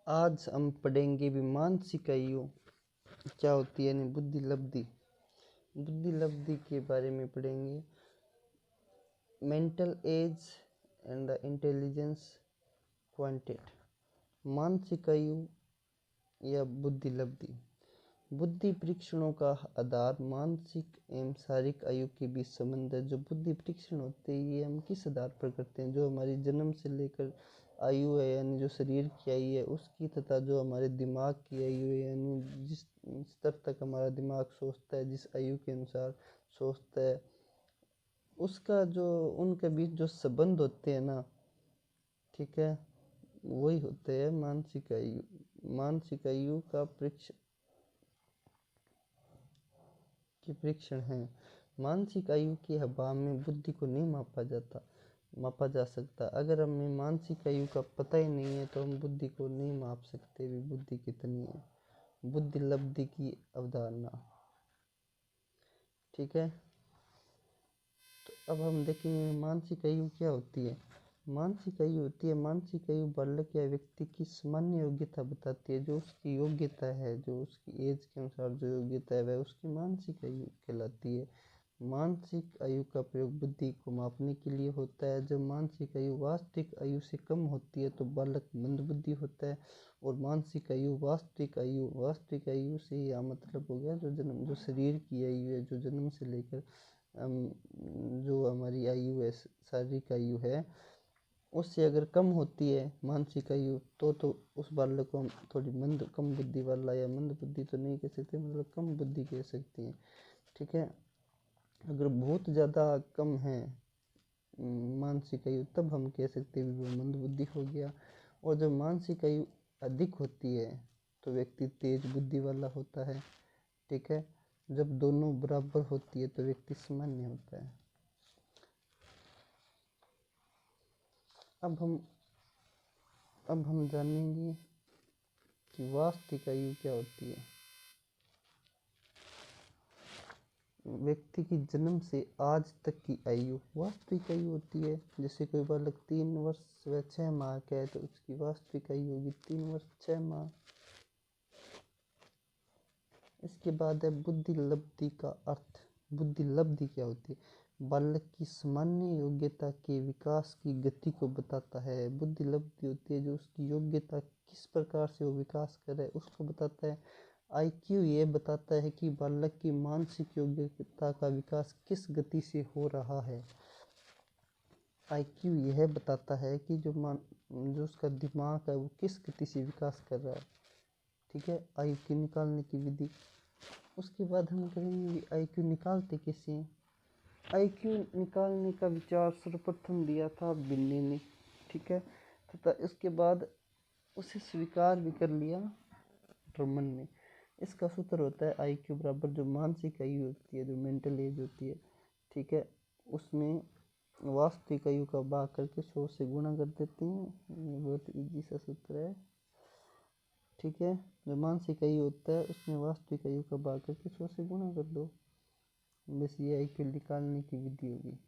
आज हम पढ़ेंगे भी मानसिक आयु क्या होती है, यानी बुद्धि लब्धि। बुद्धि लब्धि के बारे में पढ़ेंगे। Mental age and the intelligence quotient. मानसिक आयु या बुद्धि लब्धि। बुद्धि परीक्षणों का आधार मानसिक एवं शारीरिक आयु के बीच संबंध है। जो बुद्धि परीक्षण होते हैं ये हम किस आधार पर करते हैं? जो हमारी जन्म से लेकर आयु है, यानी जो शरीर की आयु है उसकी, तथा जो हमारे दिमाग की आयु है, यानी जिस स्तर तक हमारा दिमाग सोचता है, जिस आयु के अनुसार सोचता है, उसका जो उनके बीच जो संबंध होते हैं ना, ठीक है, वही होते हैं मानसिक आयु। मानसिक आयु का परीक्षण है। मानसिक आयु के अभाव में बुद्धि को नहीं मापा जा सकता। अगर हमें मानसिक आयु का पता ही नहीं है तो हम बुद्धि को नहीं माप सकते भी बुद्धि कितनी है। बुद्धि लब्धि की अवधारणा, ठीक है। तो अब हम देखेंगे मानसिक आयु क्या होती है। मानसिक आयु बालक या व्यक्ति की सामान्य योग्यता बताती है। जो उसकी योग्यता है, जो उसकी एज के अनुसार जो योग्यता है, वह उसकी मानसिक आयु कहलाती है। मानसिक आयु का प्रयोग बुद्धि को मापने के लिए होता है। जब मानसिक आयु वास्तविक आयु से कम होती है तो बालक मंदबुद्धि होता है। और मानसिक आयु वास्तविक आयु से यह मतलब हो गया जो शरीर की आयु है, जो जन्म से लेकर जो हमारी आयु है, शारीरिक आयु है, उससे अगर कम होती है मानसिक आयु तो उस बालक को हम थोड़ी कम बुद्धि वाला, या मंद बुद्धि तो नहीं कह सकते, मतलब कम बुद्धि कह सकते हैं, ठीक है। अगर बहुत ज़्यादा कम है मानसिक आयु तब हम कह सकते हैं वो मंद बुद्धि हो गया। और जब मानसिक आयु अधिक होती है तो व्यक्ति तेज बुद्धि वाला होता है, ठीक है। जब दोनों बराबर होती है तो व्यक्ति सामान्य होता है। अब हम जानेंगे कि वास्तविक आयु क्या होती है। व्यक्ति की जन्म से आज तक की आयु वास्तविक आयु होती है। जैसे कोई बालक 3 वर्ष व 6 माह का है तो उसकी वास्तविक आयु होगी 3 वर्ष 6 माह। इसके बाद है बुद्धि लब्धि का अर्थ। बुद्धि लब्धि क्या होती है? बालक की सामान्य योग्यता के विकास की गति को बताता है। बुद्धि लब्धि होती है जो उसकी योग्यता किस प्रकार से वो विकास कर रहा है उसको बताता है। आईक्यू ये बताता है कि बालक की मानसिक योग्यता का विकास किस गति से हो रहा है। आईक्यू यह बताता है कि जो उसका दिमाग है वो किस गति से विकास कर रहा है, ठीक है। आईक्यू निकालने की विधि, उसके बाद हम करेंगे आईक्यू निकालते कैसे हैं। आईक्यू निकालने का विचार सर्वप्रथम दिया था बिन्नी ने, ठीक है, तथा इसके बाद उसे स्वीकार भी कर लिया ड्रमन ने। इसका सूत्र होता है आईक्यू बराबर जो मानसिक आयु होती है, जो मेंटल एज होती है, ठीक है, उसमें वास्तविक आयु का भाग करके 100 से गुणा कर देते हैं। ये बहुत इजी सा सूत्र है, ठीक है। जो मानसिक आयु होता है उसमें वास्तविक आयु का भाग करके 100 से गुणा कर दो, बस ये आईक्यू निकालने की विधि होगी।